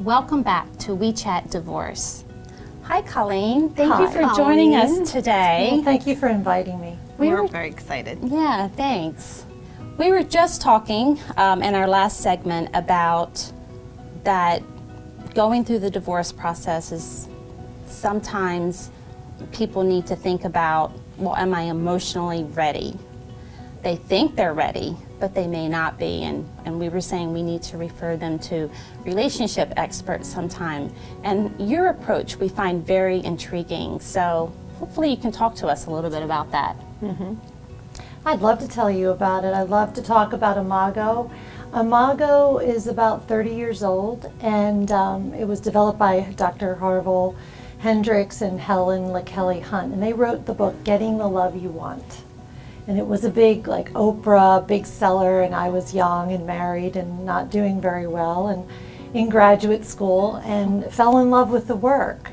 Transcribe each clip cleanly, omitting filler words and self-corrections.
Welcome back to We Chat Divorce. Hi, Colleen. Thank Hi, you for joining Colleen. us today. Well, thank you for inviting me. We're very excited. Yeah, thanks. We were just talking in our last segment about that going through the divorce process is sometimes people need to think about, well, am I emotionally ready? They think they're ready, but they may not be. And we were saying we need to refer them to relationship experts sometime. And your approach we find very intriguing. So hopefully you can talk to us a little bit about that. I'd love to tell you about it. I'd love to talk about Imago. Imago is about 30 years old, and it was developed by Dr. Harville Hendricks and Helen LaKelly Hunt, and they wrote the book Getting the Love You Want. And it was a big, like Oprah, big seller, and I was young and married and not doing very well and in graduate school, and fell in love with the work.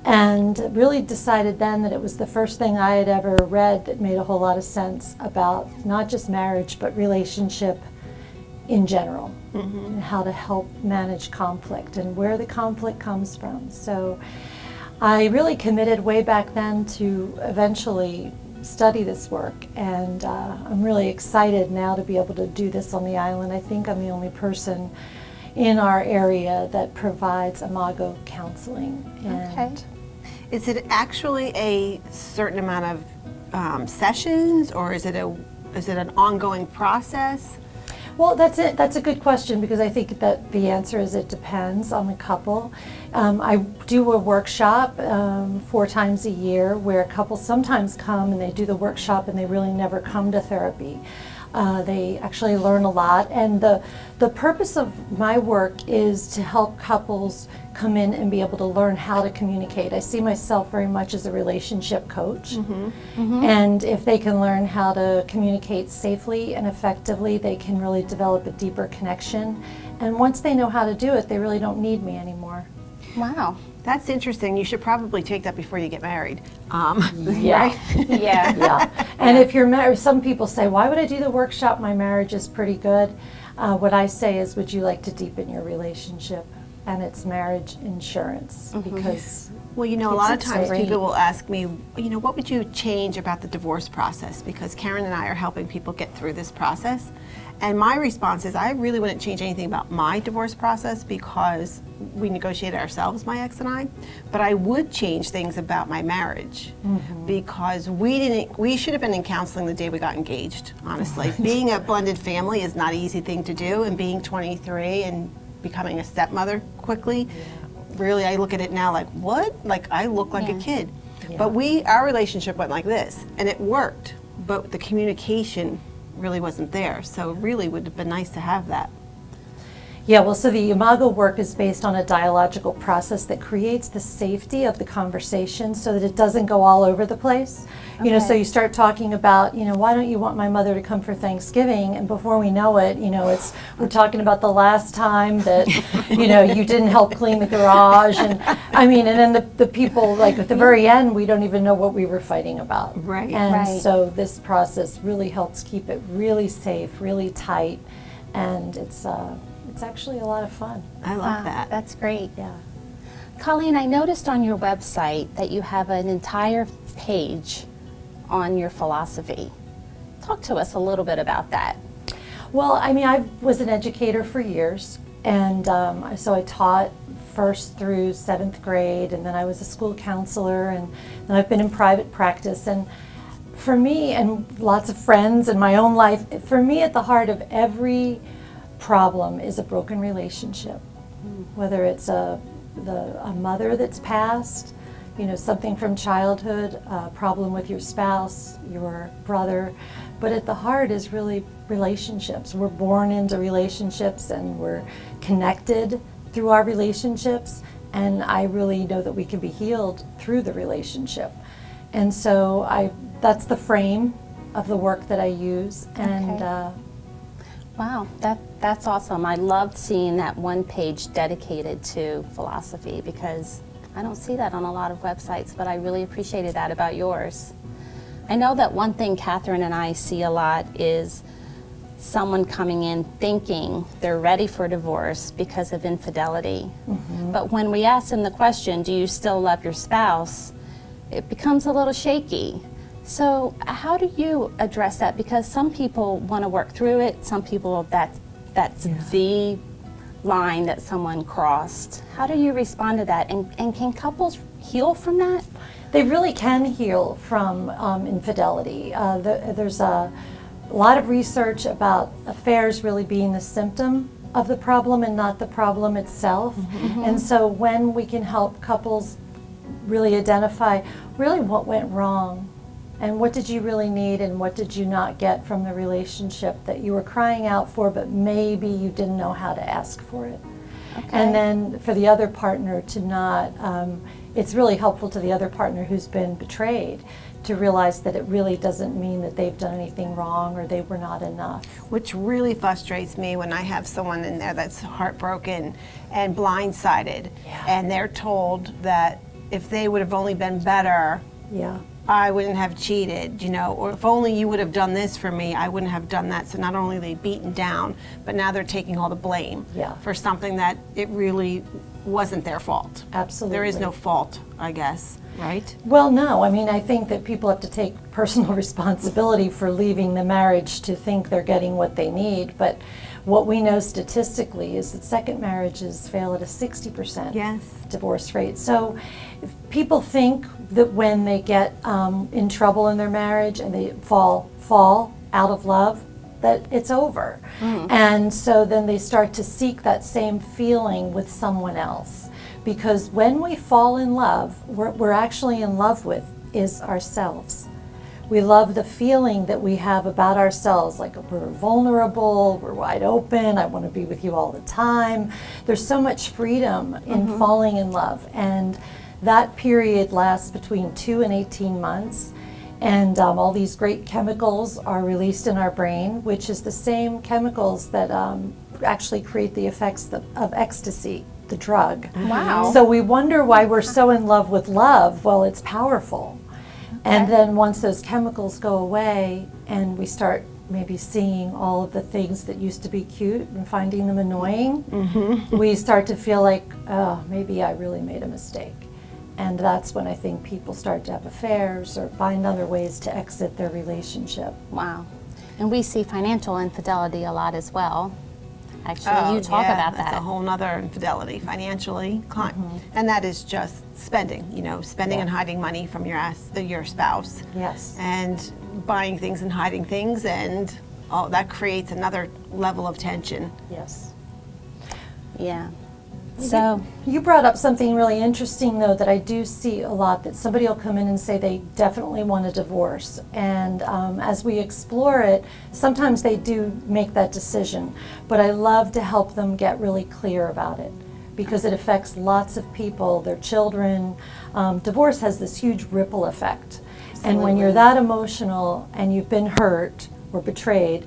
And really decided then that it was the first thing I had ever read that made a whole lot of sense about not just marriage, but relationship in general, and how to help manage conflict and where the conflict comes from. So I really committed way back then to eventually study this work, and I'm really excited now to be able to do this on the island. I think I'm the only person in our area that provides Imago counseling. And Okay. Is it actually a certain amount of sessions, or is it an ongoing process? Well, that's it. That's a good question, because I think that the answer is it depends on the couple. I do a workshop 4 times a year where couples sometimes come and they do the workshop and they really never come to therapy. They actually learn a lot, and the purpose of my work is to help couples come in and be able to learn how to communicate. I see myself very much as a relationship coach, and if they can learn how to communicate safely and effectively, they can really develop a deeper connection. And once they know how to do it, they really don't need me anymore. Wow. That's interesting. You should probably take that before you get married. Yeah. Yeah. Yeah. And if you're married, some people say, why would I do the workshop? My marriage is pretty good. What I say is, would you like to deepen your relationship? And it's marriage insurance, because Well, you know, a lot of Keeps it times safe. people will ask me, you know, what would you change about the divorce process? Because Karen and I are helping people get through this process. And my response is, I really wouldn't change anything about my divorce process because we negotiated ourselves, my ex and I. But I would change things about my marriage because we should have been in counseling the day we got engaged, honestly. Being a blended family is not an easy thing to do, and being 23 and becoming a stepmother quickly, really, I look at it now like, what? Like, I look like a kid. But our relationship went like this, and it worked, but the communication really wasn't there. So it really would have been nice to have that. Yeah, well, so the Imago work is based on a dialogical process that creates the safety of the conversation so that it doesn't go all over the place. You know, so you start talking about, you know, why don't you want my mother to come for Thanksgiving? And before we know it, you know, we're talking about the last time that, you know, you didn't help clean the garage. And I mean, and then the people, like at the very end, we don't even know what we were fighting about. Right. And Right. so this process really helps keep it really safe, really tight, and it's actually a lot of fun. I love that. That's great. Yeah. Colleen, I noticed on your website that you have an entire page on your philosophy. Talk to us a little bit about that. Well, I mean, I was an educator for years, and so I taught 1st through 7th grade, and then I was a school counselor, and then I've been in private practice. And for me, and lots of friends in my own life, for me, at the heart of every problem is a broken relationship. Whether it's a mother that's passed, you know, something from childhood, a problem with your spouse, your brother, but at the heart is really relationships. We're born into relationships, and we're connected through our relationships, and I really know that we can be healed through the relationship. And so that's the frame of the work that I use. And Okay. Wow, that's awesome. I loved seeing that one page dedicated to philosophy, because I don't see that on a lot of websites, but I really appreciated that about yours. I know that one thing Catherine and I see a lot is someone coming in thinking they're ready for divorce because of infidelity. But when we ask them the question, do you still love your spouse, it becomes a little shaky. So how do you address that? Because some people want to work through it, some people that's the line that someone crossed. How do you respond to that? And can couples heal from that? They really can heal from infidelity. There's a lot of research about affairs really being the symptom of the problem and not the problem itself. And so when we can help couples really identify really what went wrong and what did you really need and what did you not get from the relationship that you were crying out for, but maybe you didn't know how to ask for it. Okay. And then for the other partner to not, it's really helpful to the other partner who's been betrayed to realize that it really doesn't mean that they've done anything wrong or they were not enough. Which really frustrates me when I have someone in there that's heartbroken and blindsided, and they're told that if they would have only been better, Yeah. I wouldn't have cheated, you know, or if only you would have done this for me, I wouldn't have done that. So not only are they beaten down, but now they're taking all the blame for something that it really wasn't their fault. Absolutely. There is no fault, I guess, right? Well, no. I mean, I think that people have to take personal responsibility for leaving the marriage to think they're getting what they need. But what we know statistically is that second marriages fail at a 60% divorce rate. So if people think that when they get in trouble in their marriage and they fall out of love, that it's over. And so then they start to seek that same feeling with someone else. Because when we fall in love, we're actually in love with is ourselves. We love the feeling that we have about ourselves, like we're vulnerable, we're wide open, I want to be with you all the time. There's so much freedom in falling in love. And that period lasts between 2 and 18 months. And all these great chemicals are released in our brain, which is the same chemicals that actually create the effects of ecstasy, the drug. Wow. So we wonder why we're so in love with love. Well, it's powerful. And then once those chemicals go away and we start maybe seeing all of the things that used to be cute and finding them annoying, we start to feel like, oh, maybe I really made a mistake. And that's when I think people start to have affairs or find other ways to exit their relationship. Wow. And we see financial infidelity a lot as well. Actually, you talk about that. That's a whole nother infidelity, financially. And that is just spending, spending and hiding money from your spouse. Yes. And buying things and hiding things, and that creates another level of tension. Yes. Yeah. So you brought up something really interesting, though, that I do see a lot, that somebody will come in and say they definitely want a divorce. And as we explore it, sometimes they do make that decision. But I love to help them get really clear about it because it affects lots of people, their children. Divorce has this huge ripple effect. And when you're that emotional and you've been hurt or betrayed,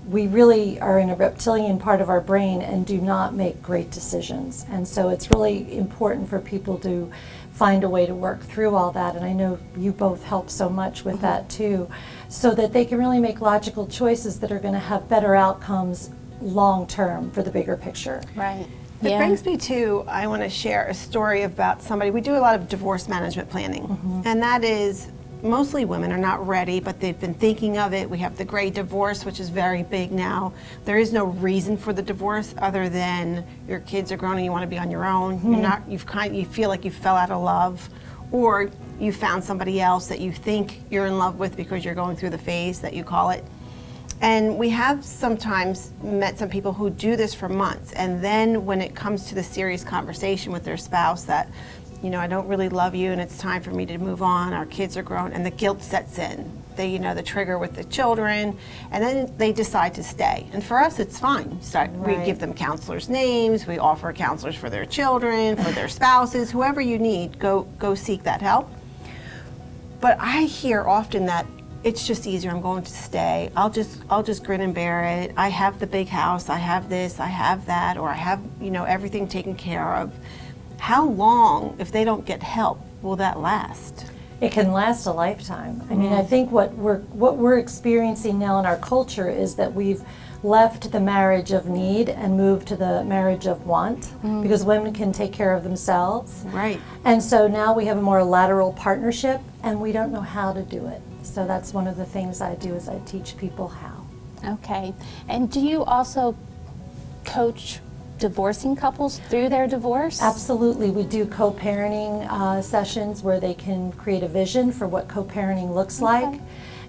we really are in a reptilian part of our brain and do not make great decisions. And so it's really important for people to find a way to work through all that. And I know you both help so much with that too, so that they can really make logical choices that are going to have better outcomes long term for the bigger picture. right. It brings me to, I want to share a story about somebody. We do a lot of divorce management planning, and that is mostly women are not ready, but they've been thinking of it. We have the gray divorce, which is very big now. There is no reason for the divorce other than your kids are grown and you want to be on your own. You're not, you feel like you fell out of love, or you found somebody else that you think you're in love with because you're going through the phase that you call it. And we have sometimes met some people who do this for months, and then when it comes to the serious conversation with their spouse that, I don't really love you and it's time for me to move on, our kids are grown, and the guilt sets in. They, the trigger with the children, and then they decide to stay. And for us, it's fine. We give them counselors' names, we offer counselors for their children, for their spouses, whoever you need, go seek that help. But I hear often that it's just easier, I'm going to stay. I'll just grin and bear it. I have the big house, I have this, I have that, or I have, everything taken care of. How long, if they don't get help, will that last? It can last a lifetime. I mean, I think what we're experiencing now in our culture is that we've left the marriage of need and moved to the marriage of want, because women can take care of themselves. Right. And so now we have a more lateral partnership, and we don't know how to do it. So that's one of the things I do, is I teach people how. Okay. And do you also coach divorcing couples through their divorce? Absolutely. We do co-parenting sessions where they can create a vision for what co-parenting looks like.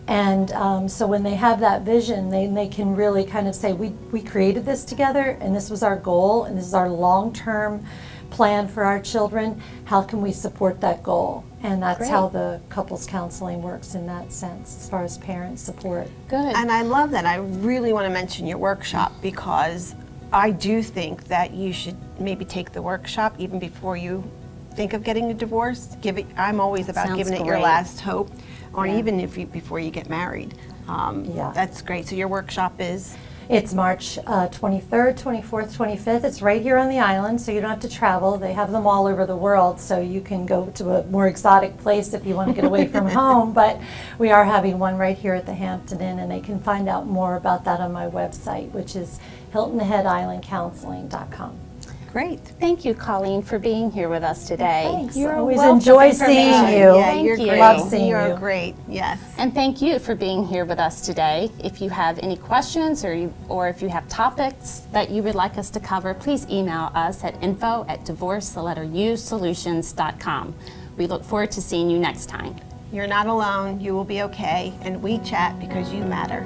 And so when they have that vision, they can really kind of say, we created this together, and this was our goal, and this is our long-term plan for our children. How can we support that goal? And that's Great. how the couples counseling works in that sense, as far as parent support. Good. And I love that. I really want to mention your workshop, because I do think that you should maybe take the workshop even before you think of getting a divorce. I'm always about Sounds giving it your great. last hope, or Yeah. even before you get married. Yeah. That's great. So your workshop is? It's March 23rd, 24th, 25th. It's right here on the island, so you don't have to travel. They have them all over the world, so you can go to a more exotic place if you want to get away from home. But we are having one right here at the Hampton Inn, and they can find out more about that on my website, which is HiltonHeadIslandCounseling.com. Great. Thank you, Colleen, for being here with us today. Thanks. You're a Always wealth of enjoy seeing information. you. Yeah, Thank you're you. great. Love seeing You're you. great. Yes. And thank you for being here with us today. If you have any questions or if you have topics that you would like us to cover, please email us at info@divorce-solutions.com. We look forward to seeing you next time. You're not alone. You will be okay. And we chat because you matter.